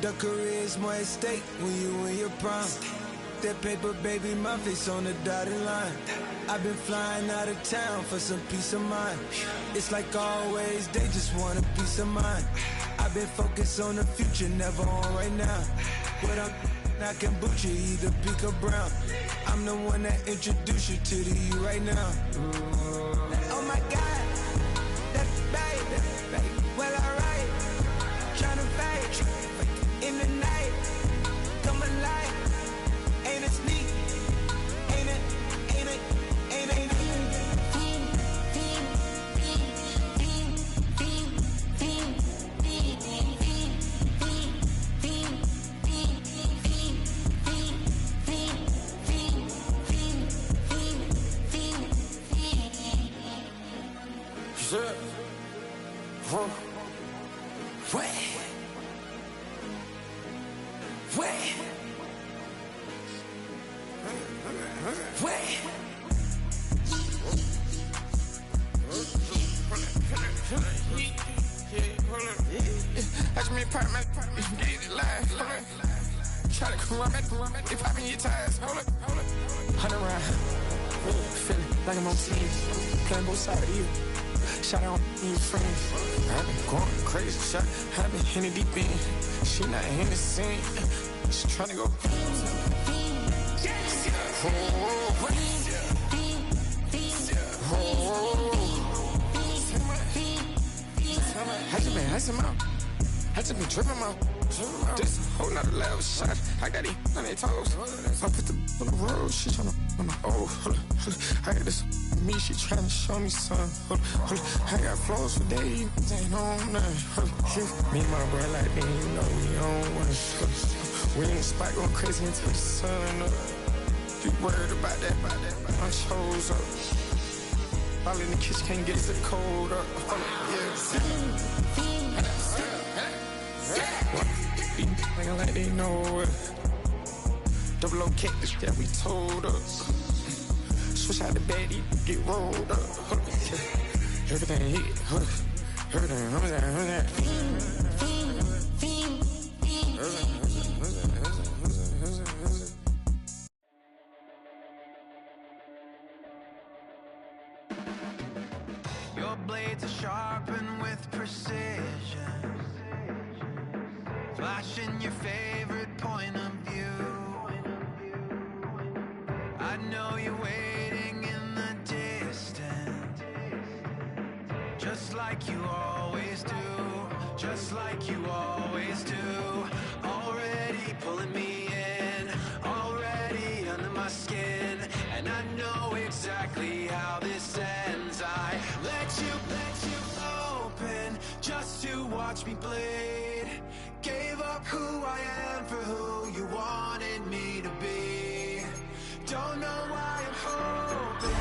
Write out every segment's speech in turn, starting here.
The career's more at stake when you in your prime. That paper, baby, my face on the dotted line. I've been flying out of town for some peace of mind. It's like always, they just want a peace of mind. I've been focused on the future, never on right now. What I'm I can boot you, either pink or brown. I'm the one that introduced you to the you right now. Oh my God, that baby, well alright. Tryna fight in the night, come alive. Ain't it sneak? Ain't it? Try to come back, they popping your tires, hold up. 100 round, feeling like I'm on team, playing both sides of you. Shout out to your friends. I've been going crazy, shot. I've been hitting deep in. She not in the scene. She tryna go. I just been tripping out. This whole nother level shot. I got these on their toes. I put the on the road. She tryna. Oh, hold up. I got this. Me, she tryna show me something. Hold up. I got flows for days. Ain't on nothing. Me and my bro like they ain't know we on one. We in the spot going crazy until the sun up. You worried about that? My shows up. All in the kitchen can't get the cold up. Nigga like they know it. Double O cactus that we told us. Switch out the baddie, get rolled up. Everything hit, everything. Your blades are sharpened with precision, flashing your favorite point of view. I know you're waiting in the distance, just like you always do, just like you always do. Already pulling me in, already under my skin, and I know exactly how this ends. I let you open just to watch me bleed. Gave up who I am for who you wanted me to be. Don't know why I'm hoping.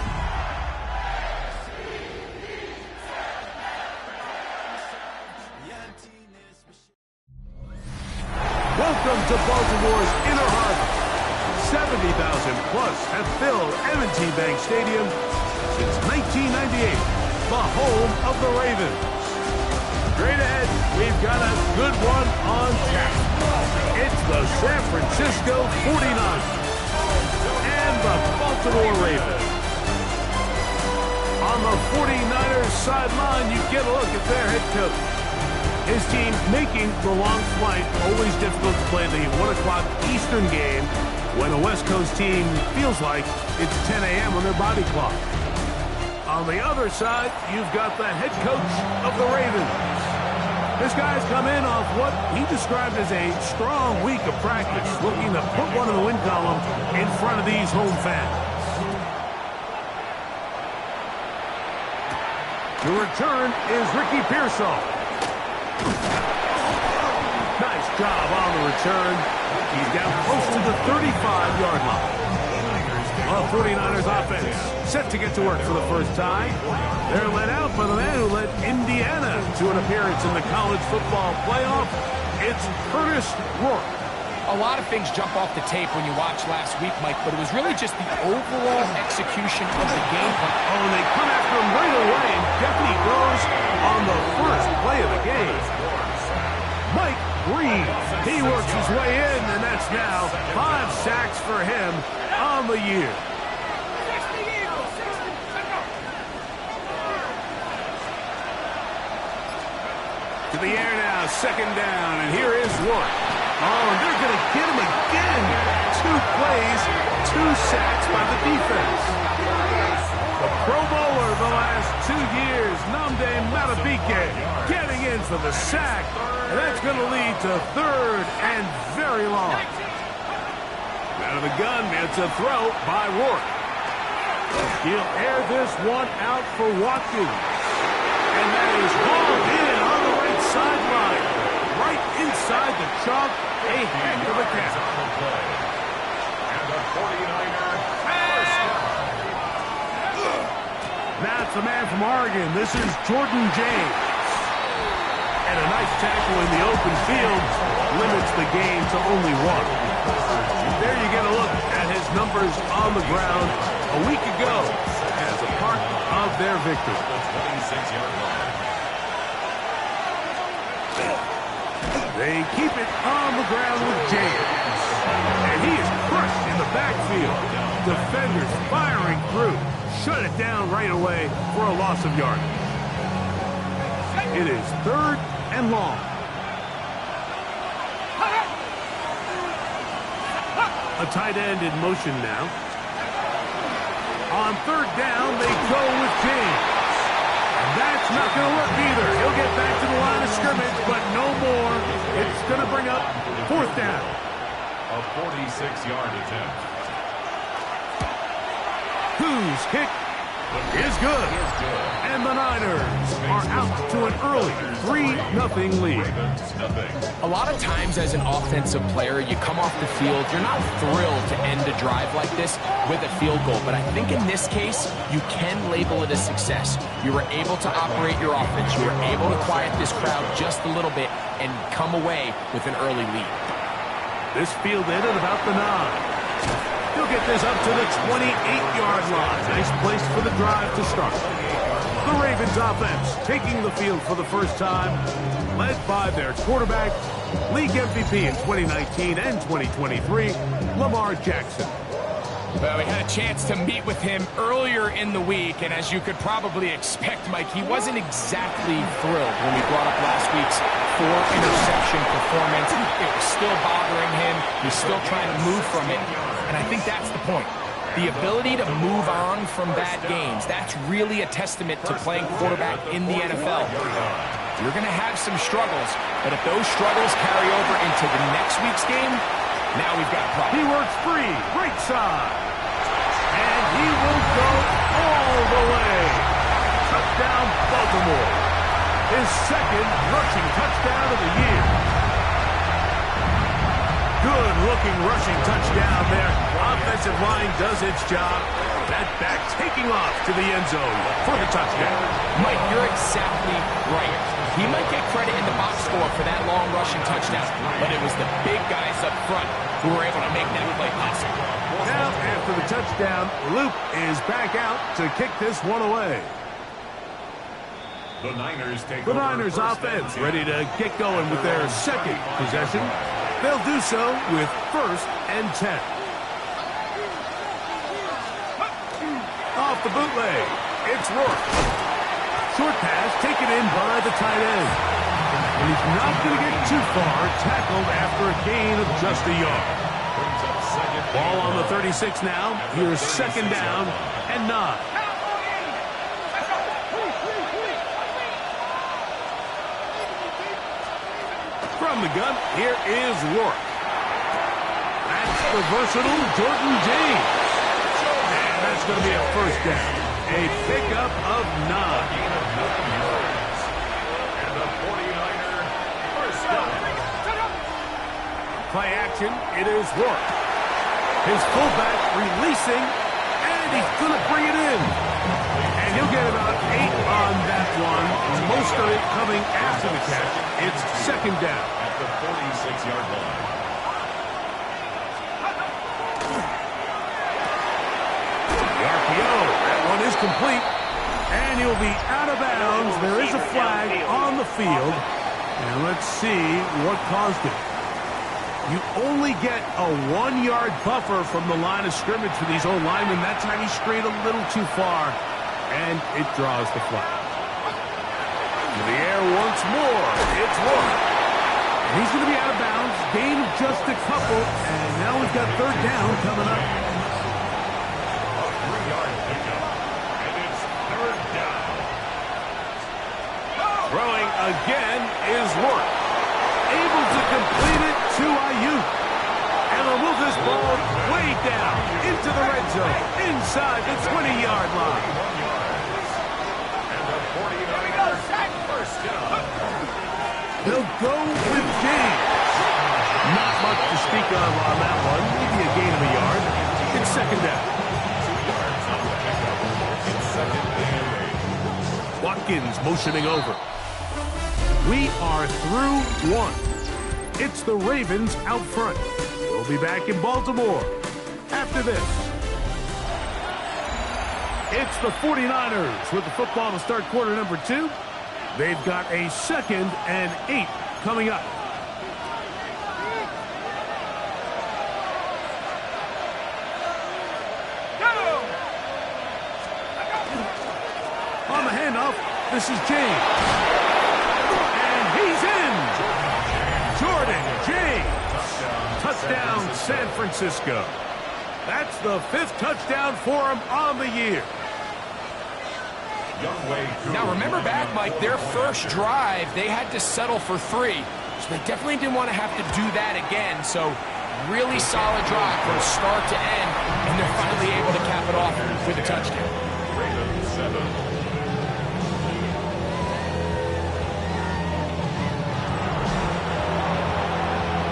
Welcome to Baltimore's Inner Harbor. 70,000 plus have filled M&T Bank Stadium since 1998, the home of the Ravens. Straight ahead, we've got a good one on tap. It's the San Francisco 49ers and the Baltimore Ravens. On the 49ers sideline, you get a look at their head coach. His team making the long flight, always difficult to play the 1 o'clock Eastern game when a West Coast team feels like it's 10 a.m. on their body clock. On the other side, you've got the head coach of the Ravens. This guy's come in off what he described as a strong week of practice, looking to put one in the win column in front of these home fans. The return is Ricky Pearsall. Nice job on the return. He's down close to the 35-yard line. The 49ers offense set to get to work for the first time. They're led out by the man who led Indiana to an appearance in the college football playoff. It's Curtis Rourke. A lot of things jump off the tape when you watch last week, Mike, but it was really just the overall execution of the game plan. Oh, and they come after him right away, and Deputy goes on the first play of the game. Mike Green, he works his way in, and that's now 5 sacks for him on the year. To the air now, 2nd down, and here is Warren. Oh, and they're going to get him again. 2 plays, 2 sacks by the defense. The Pro Bowler the last 2 years, Nnamdi Madubuike, getting in for the sack. And that's going to lead to 3rd and very long. Out of the gun, it's a throw by Rourke. He'll air this one out for Watkins. And that is hauled in on the right sideline. Right inside the chalk. A heck of a catch. And the 49er. That's the man from Oregon. This is Jordan James. And a nice tackle in the open field limits the game to only 1. There you get a look at his numbers on the ground a week ago as a part of their victory. They keep it on the ground with James. And he is crushed in the backfield. Defenders firing through. Shut it down right away for a loss of yardage. It is 3rd and long. A tight end in motion now. On 3rd down, they go with James. And that's not going to work either. He'll get back to the line of scrimmage, but no more. It's going to bring up 4th down. A 46-yard attempt. Whose kick is good. And the Niners are out to an early 3-0 lead. A lot of times as an offensive player, you come off the field, you're not thrilled to end a drive like this with a field goal. But I think in this case, you can label it a success. You were able to operate your offense. You were able to quiet this crowd just a little bit and come away with an early lead. This field in at about the 9. He'll get this up to the 28-yard line. Nice place for the drive to start. The Ravens offense taking the field for the first time, led by their quarterback, league MVP in 2019 and 2023, Lamar Jackson. Well, we had a chance to meet with him earlier in the week, and as you could probably expect, Mike, he wasn't exactly thrilled when we brought up last week's 4-interception performance. It was still bothering him. He's still trying to move from it, and I think that's the point. The ability to move on from bad games, that's really a testament to playing quarterback in the NFL. You're going to have some struggles, but if those struggles carry over into the next week's game, now we've got a problem. He works free, right side. And he will go all the way. Touchdown, Baltimore. His 2nd rushing touchdown of the year. Good-looking rushing touchdown there. Offensive line does its job. That back taking off to the end zone for the touchdown. Mike, you're exactly right. He might get credit in the box score for that long rushing touchdown, but it was the big guys up front who were able to make that play possible. Now, after the touchdown, Luke is back out to kick this one away. The Niners take The Niners offense ready to get going with their 2nd possession. They'll do so with 1st and 10. Off the bootleg, it's Rourke. Short pass taken in by the tight end. And he's not going to get too far, tackled after a gain of just a yard. Ball on the 36 now. Here's 2nd down and 9. From the gun, here is Rourke. That's the versatile Jordan James. And that's going to be a 1st down. A pickup of 9. And the 49er, 1st down. Play action, it is Rourke. His fullback releasing, and he's going to bring it in. And he'll get about 8 on that one. Most of it coming after the catch. It's 2nd down. At the 46-yard line. The RPO, that one is complete. And he'll be out of bounds. There is a flag on the field. And let's see what caused it. You only get a 1-yard buffer from the line of scrimmage for these old linemen. That time he strayed a little too far, and it draws the flag. In the air once more. It's one. And he's going to be out of bounds. Gain of just a couple, and now we've got third down coming up. A 3-yard pickup, and it's third down. Throwing again is Rourke. Able to complete it to Ayuk. And they'll move this ball way down into the red zone, inside the 20-yard line. And the 49ers first down. They'll go with James. Not much to speak of on that one. Maybe a gain of a yard. It's second down. 2 yards on the pickup. It's second and 8. Watkins motioning over. We are through one. It's the Ravens out front. We'll be back in Baltimore after this. It's the 49ers with the football to start quarter number 2. They've got a 2nd and 8 coming up. On the handoff, this is James. And he's in. Jordan James. Touchdown, San Francisco. That's the 5th touchdown for him on the year. Now remember back, Mike, their first drive, they had to settle for 3. So they definitely didn't want to have to do that again. So really solid drive from start to end. And they're finally able to cap it off with a touchdown. Ravens 7.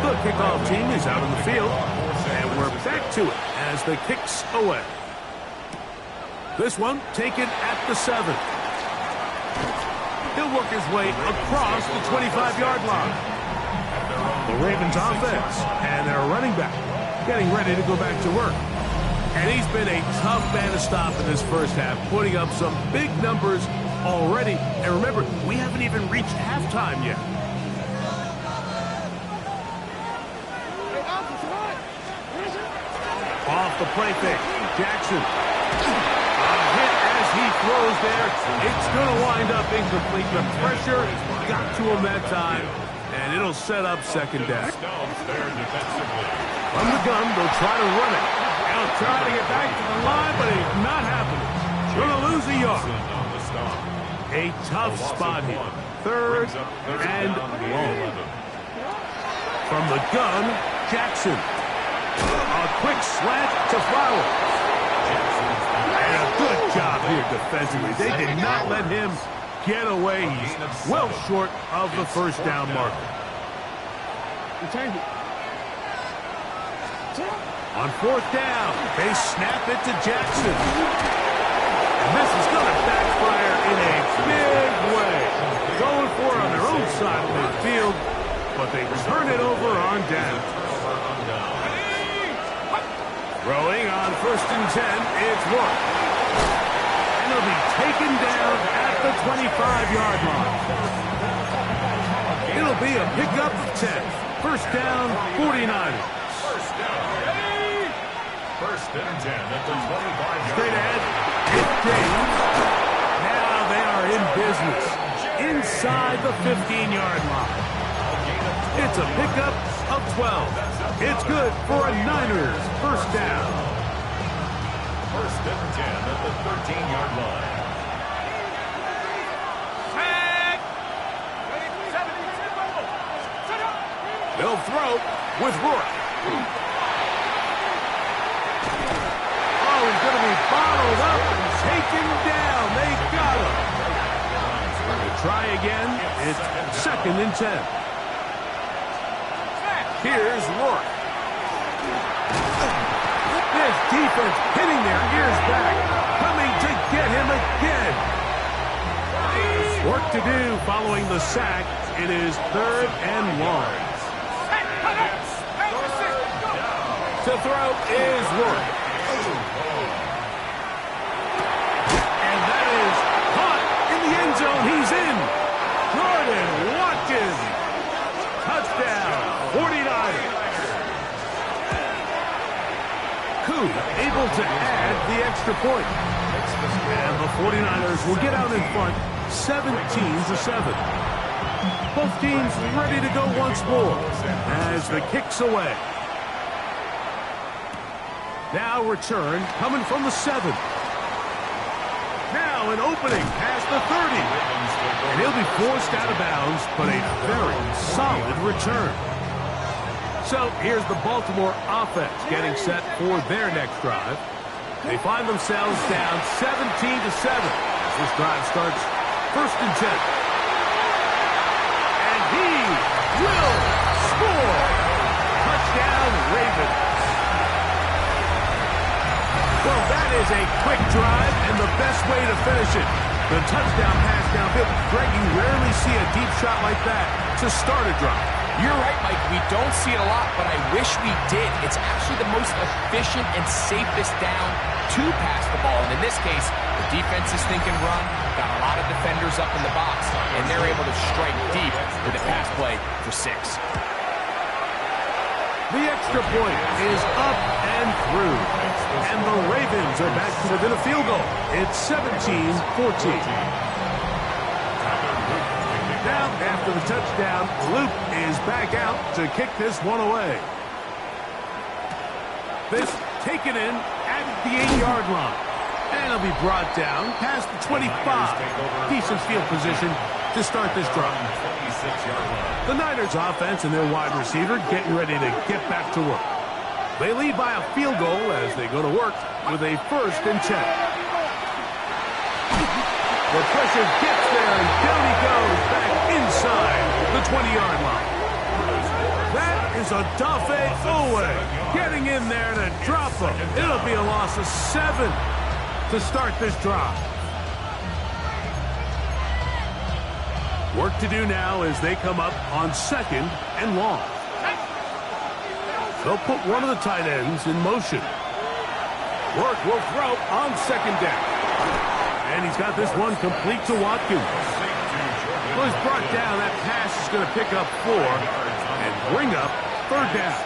The kickoff team is out on the field, and we're back to it as the kicks away. This one taken at the 7. He'll work his way across the 25-yard line. The Ravens offense and their running back getting ready to go back to work. And he's been a tough man to stop in this first half, putting up some big numbers already. And remember, we haven't even reached halftime yet. Off the play fake, Jackson. A hit as he throws there. It's going to wind up incomplete. The pressure got to him that time, and it'll set up second down. From the gun, they'll try to run it. They'll try to get back to the line, but it's not happening. Going to lose a yard. A tough spot here. Third and long. From the gun, Jackson. A quick slant to Flowers. And a good job here defensively. They did not let him get away. He's well short of the first down marker. On 4th down, they snap it to Jackson. And this is going to backfire in a big way. Going for it on their own side of the field, but they turn it over on down. Throwing on 1st and 10, it's Rourke. And he'll be taken down at the 25-yard line. It'll be a pickup of 10. First down, 49ers. First and 10 at the 25-yard line. Straight ahead, it's James. Now they are in business inside the 15-yard line. It's a pickup of 12. It's good for a Niners first down. First and 10 at the 13-yard line. They'll throw with Rourke. Oh, he's going to be bottled up and taken down. They got him. They try again. It's 2nd and 10. Here's Rourke. This defense hitting their ears back, coming to get him again. Work to do following the sack. It is 3rd and long. To throw is Rourke. And that is caught in the end zone. He's in. Jordan Watkins. Touchdown, 49ers. able to add the extra point. And the 49ers will get out in front 17-7. Both teams ready to go once more as the kick's away. Now return coming from the 7. Now an opening past the 30. And he'll be forced out of bounds, but a very solid return. So here's the Baltimore offense getting set for their next drive. They find themselves down 17-7 as this drive starts 1st and 10. And he will score. Touchdown, Ravens. Well, that is a quick drive and the best way to finish it. The touchdown pass downfield. Greg, you rarely see a deep shot like that to start a drive. You're right, Mike. We don't see it a lot, but I wish we did. It's actually the most efficient and safest down to pass the ball. And in this case, the defense is thinking run, got a lot of defenders up in the box, and they're able to strike deep with a pass play for 6. The extra point is up and through. And the Ravens are back to within a field goal. It's 17-14. Now, after the touchdown, Luke is back out to kick this one away. This taken in at the 8-yard line. And it'll be brought down past the 25. Decent field position to start this drive. The Niners offense and their wide receiver getting ready to get back to work. They lead by a field goal as they go to work with a 1st and 10. The pressure gets there, and down he goes back inside the 20-yard line. That is Odafe Oweh getting in there to drop him. It'll be a loss of 7 to start this drive. Work to do now as they come up on 2nd and long. They'll put one of the tight ends in motion. Work will throw on 2nd down. And he's got this one complete to Watkins. Well, he's brought down. That pass is going to pick up 4 and bring up 3rd down.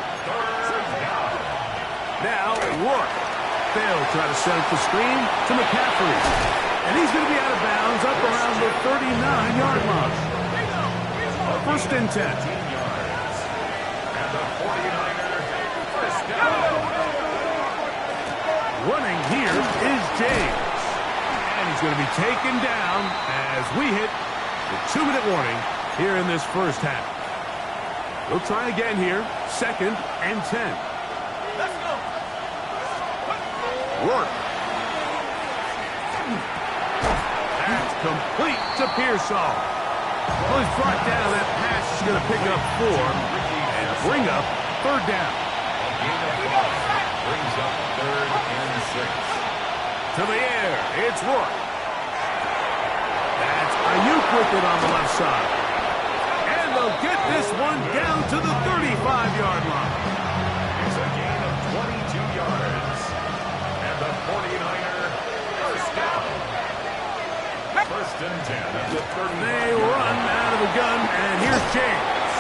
Now, Rourke. They'll try to set up the screen to McCaffrey. And he's going to be out of bounds up around the 39-yard line. 1st and 10. Running here is James. And he's going to be taken down as we hit the 2-minute warning here in this first half. We'll try again here. 2nd and 10. Let's go. Rourke. That's complete to Pearsall. Well, he's brought down. That pass is going to pick up 4 and bring up 3rd down. Brings up 3rd and 6. To the air, it's Rourke. That's Ayuk with it on the left side. And they'll get this one down to the 35-yard line. It's a gain of 22 yards. And the 49er first down. 1st and 10 at the 30. They run out of the gun, and here's James.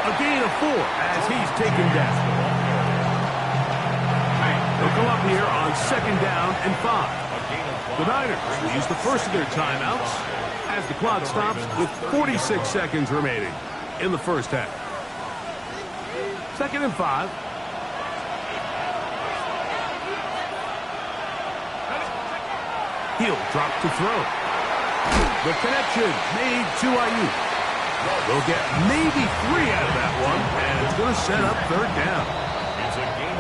A gain of 4 as he's taken down. They'll come up here on 2nd down and 5. The Niners will use the first of their timeouts as the clock stops with 46 seconds remaining in the first half. 2nd and 5. He'll drop to throw. The connection made to Ayuk. They'll get maybe 3 out of that one, and it's going to set up 3rd down.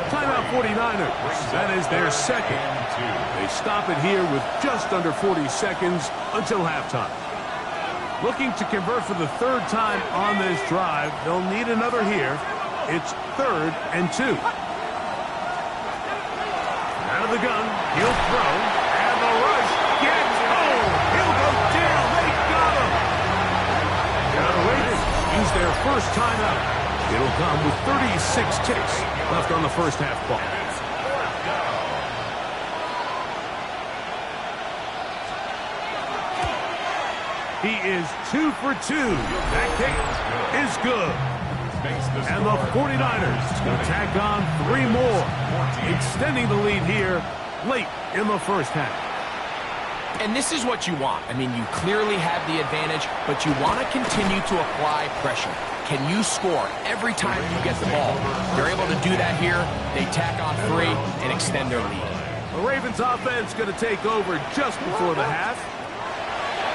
Timeout 49ers. That is their 2nd. They stop it here with just under 40 seconds until halftime. Looking to convert for the 3rd time on this drive. They'll need another here. It's 3rd and 2. Out of the gun. He'll throw. And the rush gets home. He'll go down. They got him. Now the Ravens use their first timeout. It'll come with 36 ticks left on the first half clock. He is 2 for 2. That kick is good. And the 49ers will tack on 3 more, extending the lead here late in the first half. And this is what you want. I mean, you clearly have the advantage, but you want to continue to apply pressure. Can you score every time you get the ball? They're able to do that here. They tack on 3 and extend their lead. The Ravens offense going to take over just before the half.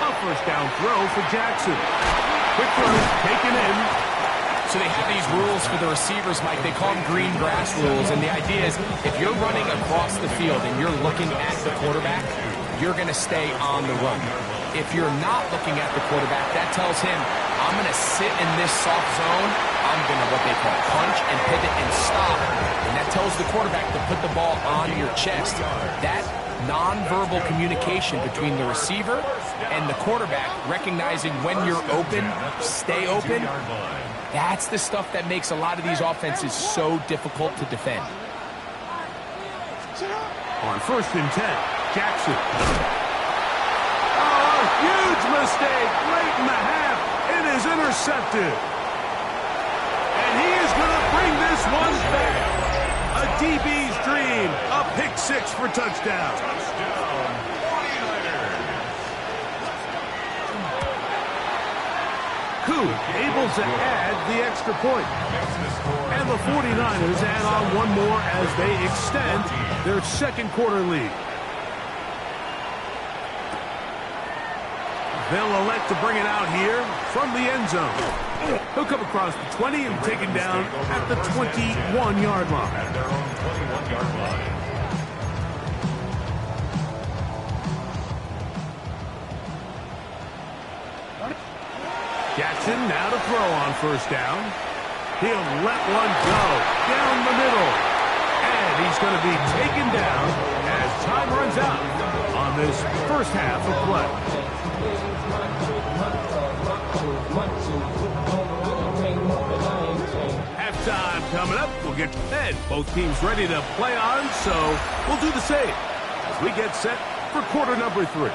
A first down throw for Jackson. Quick throw, taken in. So they have these rules for the receivers, Mike. They call them green grass rules. And the idea is if you're running across the field and you're looking at the quarterback, you're going to stay on the run. If you're not looking at the quarterback, that tells him, I'm going to sit in this soft zone. I'm going to what they call punch and pivot and stop. And that tells the quarterback to put the ball on your chest. That nonverbal communication between the receiver and the quarterback, recognizing when you're open, stay open, that's the stuff that makes a lot of these offenses so difficult to defend. On 1st and 10, Jackson. Oh, huge mistake late in the half. It is intercepted. And he is going to bring this one back. A DB's dream. A pick 6 for touchdown. Koo able to add the extra point. And the 49ers add on 1 more as they extend their 2nd quarter lead. They'll elect to bring it out here from the end zone. He'll come across the 20 and taken down at the 21-yard line. At their own 21-yard line. Jackson now to throw on 1st down. He'll let one go down the middle. And he's going to be taken down as time runs out on this first half of play. Halftime coming up. We'll get fed. Both teams ready to play on, so we'll do the same as we get set for quarter number 3.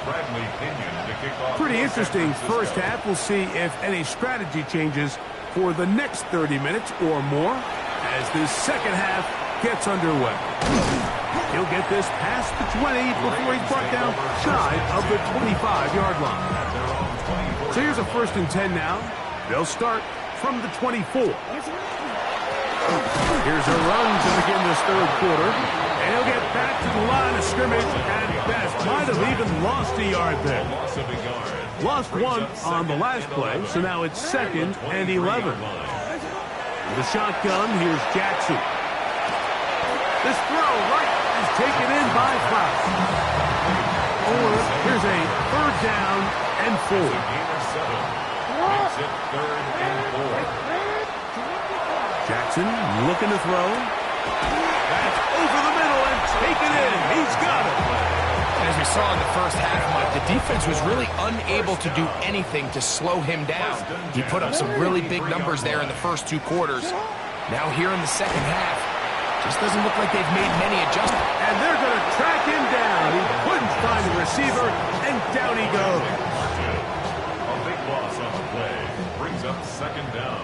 Bradley Pinion to kick off. Pretty interesting first half. We'll see if any strategy changes for the next 30 minutes or more as this second half gets underway. He'll get this past the 20 before he's brought down shy of the 25-yard line. So here's a 1st and 10 now. They'll start from the 24. Here's a run to begin this 3rd quarter. And he'll get back to the line of scrimmage at best. Might have even lost a yard there. Lost 1 on the last play, so now it's 2nd and 11. The shotgun, here's Jackson. This throw right is taken in by Klaus. Or here's a 3rd down and 4. Makes it 3rd and 4. Jackson looking to throw. That's over the middle and taken in. He's got it. As we saw in the first half, Mike, the defense was really unable to do anything to slow him down. He put up some really big numbers there in the first 2 quarters. Now here in the second half, just doesn't look like they've made many adjustments. And they're going to track him down. He couldn't find the receiver, and down he goes. A big loss on the play brings up 2nd down.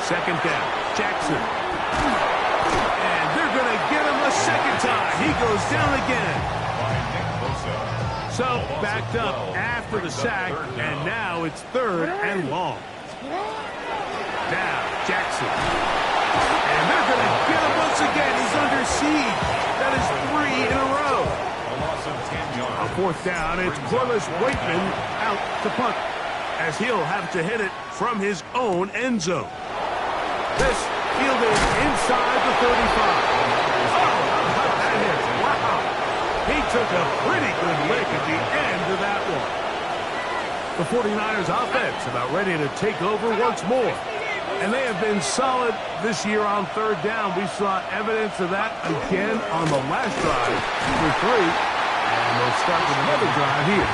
2nd down, Jackson. And they're going to get him a 2nd time. He goes down again. So backed up after the sack, and now it's 3rd and long. Now Jackson. And they're going to get him once again. He's under siege. That is 3 in a row. On 4th down, it's Corliss Waitman out to punt, as he'll have to hit it from his own end zone. This fielded inside the 35. Oh, how about that hit? Wow. He took a pretty good lick at the end of that one. The 49ers offense about ready to take over once more. And they have been solid this year on 3rd down. We saw evidence of that again on the last drive for 3. And they'll start with another drive here.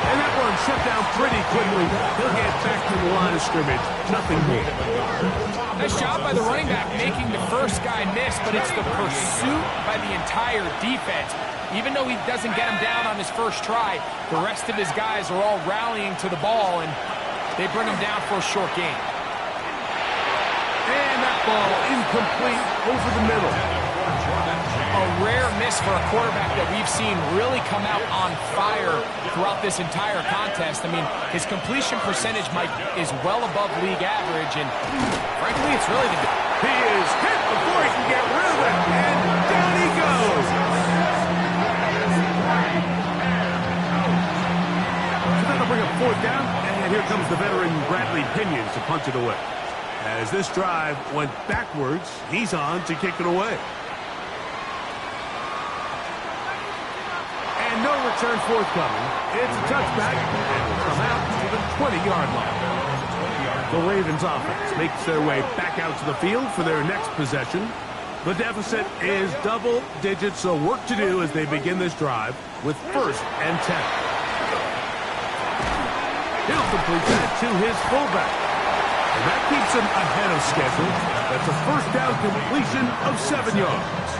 And that one shut down pretty quickly. He'll get back to the line of scrimmage. Nothing more. Nice job by the running back making the first guy miss, but it's the pursuit by the entire defense. Even though he doesn't get him down on his first try, the rest of his guys are all rallying to the ball, and They bring him down for a short gain. And that ball incomplete over the middle. A rare miss for a quarterback that we've seen really come out on fire throughout this entire contest. I mean, his completion percentage, Mike, is well above league average, and frankly, it's really the... He is hit before he can get rid of it, and down he goes. So that'll bring up fourth down, and here comes the veteran Bradley Pinion to punt it away. As this drive went backwards, he's on to kick it away. And no return forthcoming. It's a touchback, and will come out to the 20-yard line. The Ravens offense makes their way back out to the field for their next possession. The deficit is double digits, so work to do as they begin this drive with 1st and 10. He'll complete that to his fullback. And that keeps him ahead of schedule. That's a 1st down completion of 7 yards.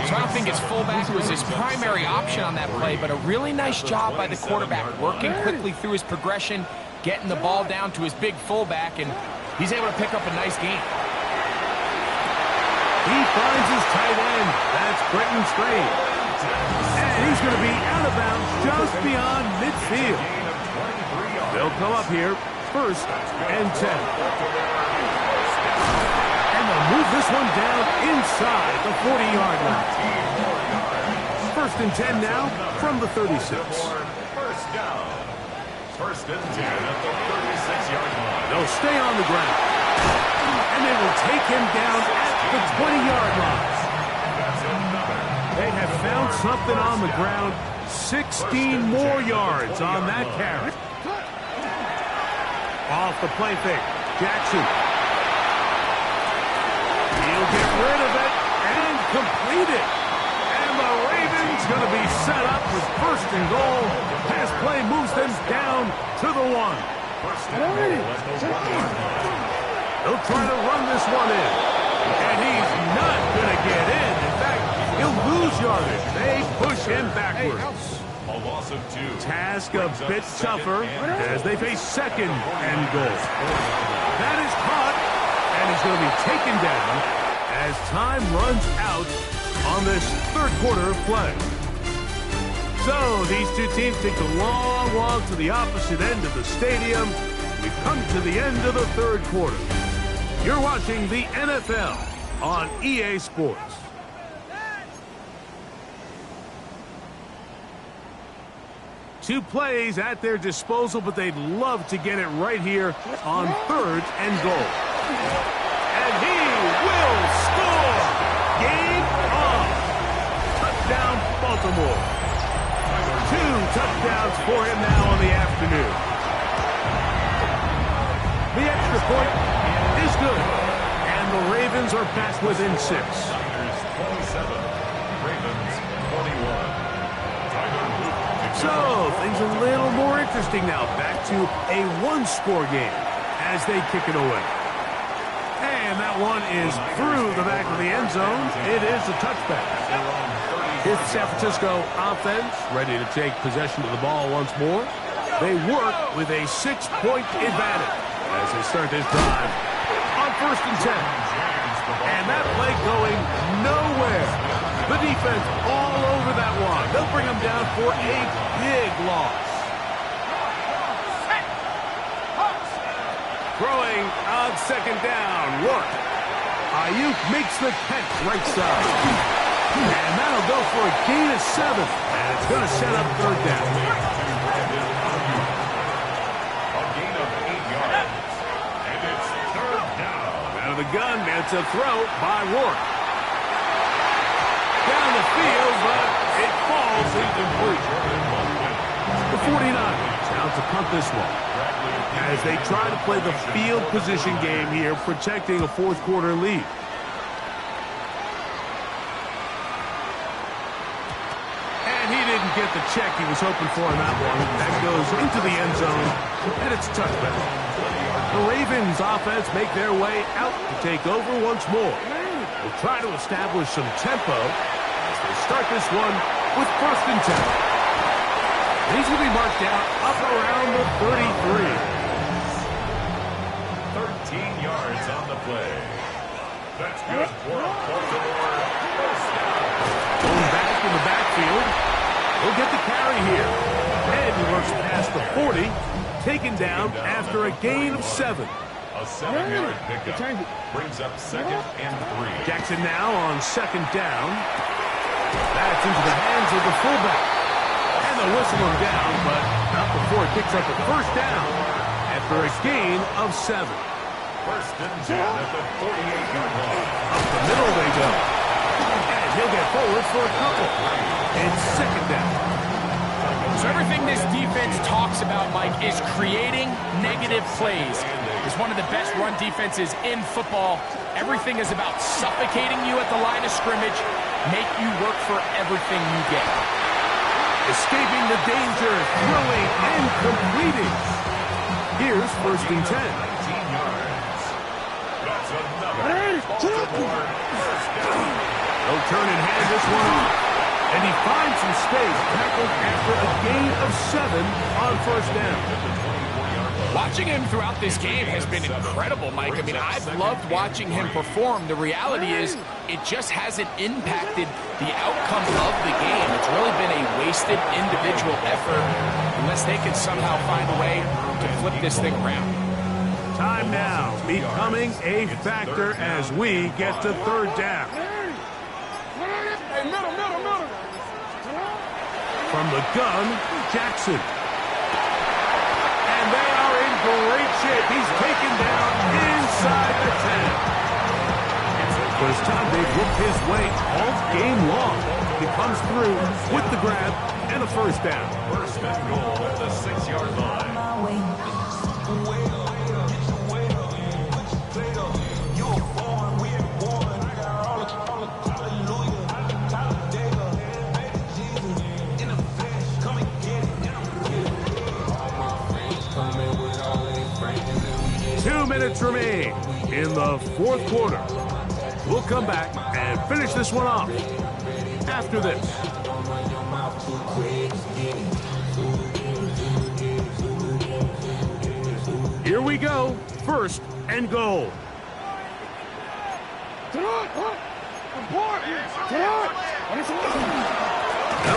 So I don't think his fullback was his primary option on that play, but a really nice job by the quarterback, working quickly through his progression, getting the ball down to his big fullback, and he's able to pick up a nice gain. He finds his tight end. That's Brenton Strange. And he's going to be out of bounds just beyond midfield. They'll come up here, 1st and 10. And they'll move this one down inside the 40-yard line. 1st and 10 now from the 36. 1st down. 1st and 10 at the 36-yard line. They'll stay on the ground. And they will take him down at the 20-yard line. They have found something on the ground. 16 more yards on that carry. Off the play fake. Jackson. He'll get rid of it and complete it. And the Ravens going to be set up with 1st and goal. Pass play moves them down to the 1. They'll try to run this one in. And he's not going to get in. In fact, he'll lose yardage. They push him backwards. A loss of 2. Task a bit tougher as they face 2nd and goal. That is caught, and he's going to be taken down as time runs out on this 3rd quarter play. So these two teams take a long walk to the opposite end of the stadium. We've come to the end of the 3rd quarter. You're watching the NFL on EA Sports. Two plays at their disposal, but they'd love to get it right here on 3rd and goal. And he will score! Game on! Touchdown, Baltimore. 2 touchdowns for him now on the afternoon. The extra point is good. And the Ravens are back within 6. Niners 27. Ravens 21. So, things a little more interesting now. Back to a 1-score game as they kick it away. And that one is through the back of the end zone. It is a touchback. It's San Francisco offense ready to take possession of the ball once more. They work with a 6-point advantage as they start this drive on 1st and 10. And that play going nowhere. The defense all over that one. They'll bring them down for a big loss. Throwing on 2nd down. Rourke. Ayuk makes the catch right side. And that'll go for a gain of 7. And it's going to set up 3rd down. A gain of 8 yards. And it's 3rd down. Out of the gun, it's a throw by Rourke. Down the field, but it falls incomplete. The 49ers out to punt this one as they try to play the field position game here, protecting a 4th quarter lead. And he didn't get the check he was hoping for on that one. That goes into the end zone, and it's a touchback. The Ravens offense make their way out to take over once more. They'll try to establish some tempo as they start this one with 1st and 10. He's going to be marked out up around the 33. on the play. That's good for a Baltimore first down. Going back in the backfield. He'll get the carry here. And he works past the 40. Taken down after a gain of 7. A 7-yard pickup brings up 2nd and 3. Jackson now on 2nd down. That's into the hands of the fullback. And they'll whistle him down, but not before he picks up a first down after a gain of 7. First and 10 at the 48-yard line. Up the middle they go. And he'll get forward for a couple. It's 2nd down. So everything this defense talks about, Mike, is creating negative plays. It's one of the best run defenses in football. Everything is about suffocating you at the line of scrimmage, make you work for everything you get. Escaping the danger, throwing, and completing. Here's 1st and 10. 19 yards. That's another Baltimore first down. They'll turn and hand this one off. And he finds some space, tackled after a gain of 7 on 1st down. Watching him throughout this game has been incredible, Mike. I mean, I've loved watching him perform. The reality is it just hasn't impacted the outcome of the game. It's really been a wasted individual effort unless they can somehow find a way to flip this thing around. Time now becoming a factor as we get to 3rd down. From the gun, Jackson. And they are in great shape. He's taken down inside the 10. First time they've looked his way all game long. He comes through with the grab and a first down. First and goal at the 6-yard line. Minutes remain in the 4th quarter. We'll come back and finish this one off after this. Here we go. 1st and goal. They'll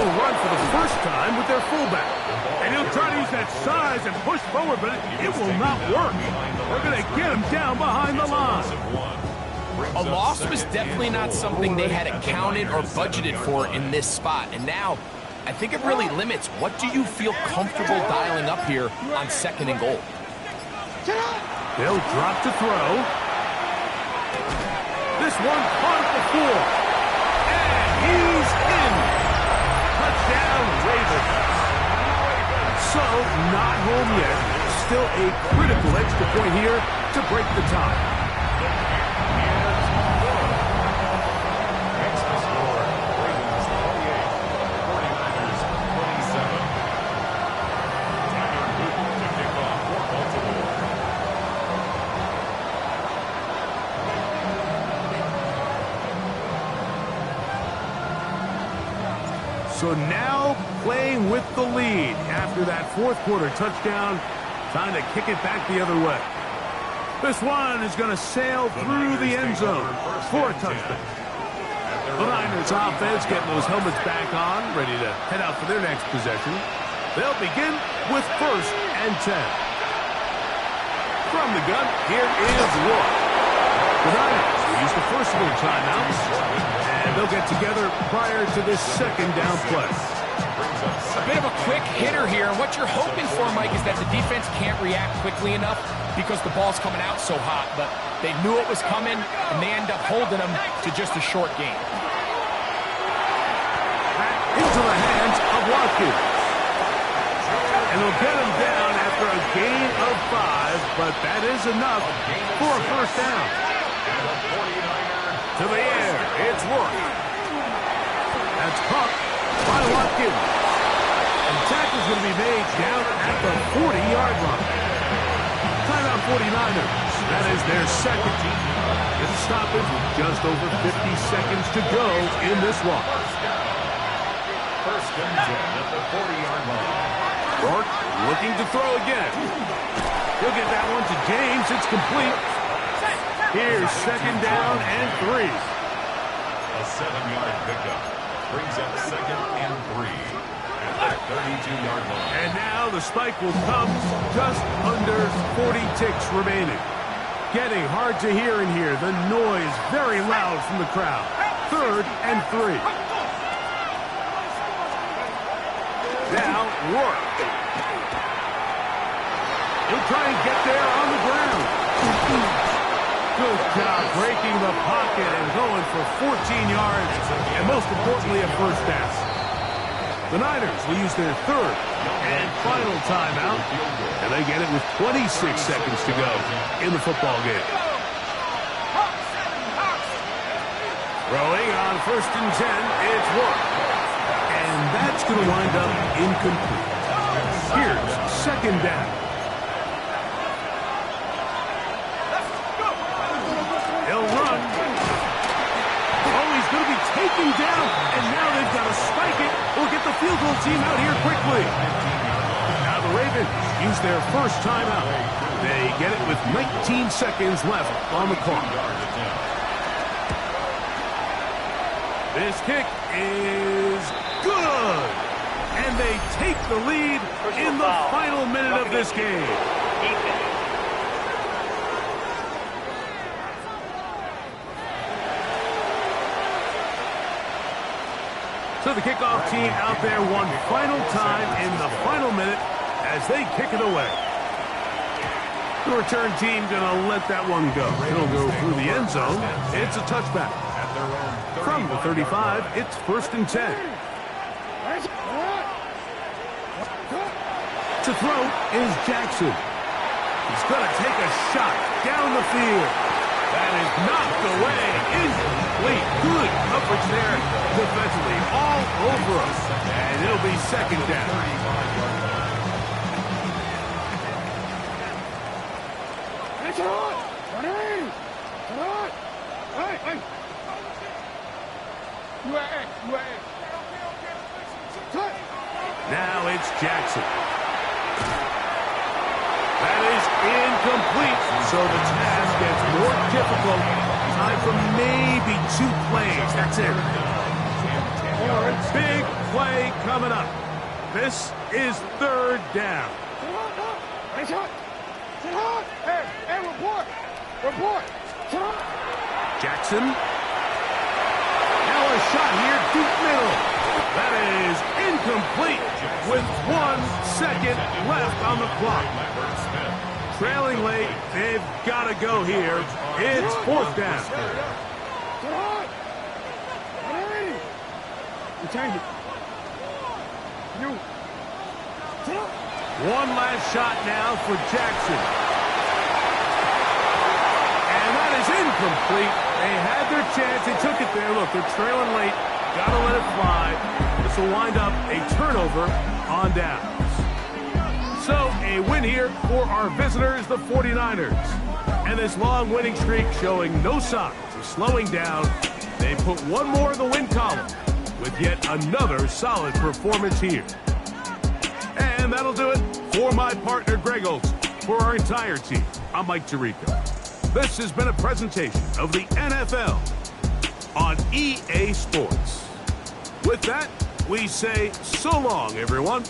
run for the first time with their fullback. And he'll try to use that size and push forward, but it will not work. They're going to get him down behind the line. A loss was definitely not something they had accounted or budgeted for in this spot. And now, I think it really limits what do you feel comfortable dialing up here on 2nd and goal. They'll drop to throw. This one caught at the 4. And he's in. Touchdown, Ravens. So, not home yet. Still a critical extra point here to break the tie. Extra score. Ravens 28, 49ers 27. Tyler Newton to kick off for Baltimore. So now playing with the lead after that 4th quarter touchdown. Time to kick it back the other way. This one is going to sail through the end zone for a touchdown. The Niners offense getting those helmets back on, ready to head out for their next possession. They'll begin with 1st and 10. From the gun, here is Roy. The Niners will use the first of their timeouts, and they'll get together prior to this 2nd down play. A bit of a quick hitter here, and what you're hoping for, Mike, is that the defense can't react quickly enough because the ball's coming out so hot, but they knew it was coming, and they end up holding them to just a short gain. Back into the hands of Watkins. And they'll get him down after a gain of 5, but that is enough for a first down. To the air, it's Rourke. That's caught by Watkins. And tackle's going to be made down at the 40-yard line. Timeout 49ers. That is their 2nd. This stoppage with just over 50 seconds to go in this one. First and 10 at the 40-yard line. Rourke looking to throw again. He'll get that one to James. It's complete. Here's second down and 3. A 7-yard pickup brings up second and 3 at the 32-yard line. And now the spike will come just under 40 ticks remaining. Getting hard to hear in here. The noise very loud from the crowd. Third and 3. Now Rourke. He'll try and get there on the ground. Good job breaking the pocket and going for 14 yards, and most importantly, a first down. The Niners will use their third and final timeout, and they get it with 26 seconds to go in the football game. Throwing on first and 10, it's Rourke. And that's going to wind up incomplete. Here's second down. He'll run. Oh, he's going to be taken down. And now they've got to spike it or get the field goal team out here quickly. Now the Ravens use their first timeout. They get it with 19 seconds left on the clock. This kick is good. And they take the lead in the final minute of this game. So the kickoff team out there one final time in the final minute as they kick it away. The return team going to let that one go. It'll go through the end zone. It's a touchback. From the 35, it's first and 10. To throw is Jackson. He's going to take a shot down the field. That is knocked away. Incomplete. Good coverage there defensively. All over us. And it'll be second down. Now it's Jackson. That is incomplete. So the task gets more difficult. Time for maybe 2 plays. That's it. Big play coming up. This is third down. Hey, report. Jackson. Now a shot here, deep middle. That is incomplete with 1 second left on the clock. Trailing late, they've got to go here. It's fourth down. One last shot now for Jackson. And that is incomplete. They had their chance. They took it there. Look, they're trailing late. Got to let it fly. This will wind up a turnover on downs. So, a win here for our visitors, the 49ers. And this long winning streak showing no signs of slowing down. They put one more in the win column with yet another solid performance here. And that'll do it for my partner, Greg Olsen. For our entire team, I'm Mike Tirico. This has been a presentation of the NFL on EA Sports. With that, we say so long, everyone.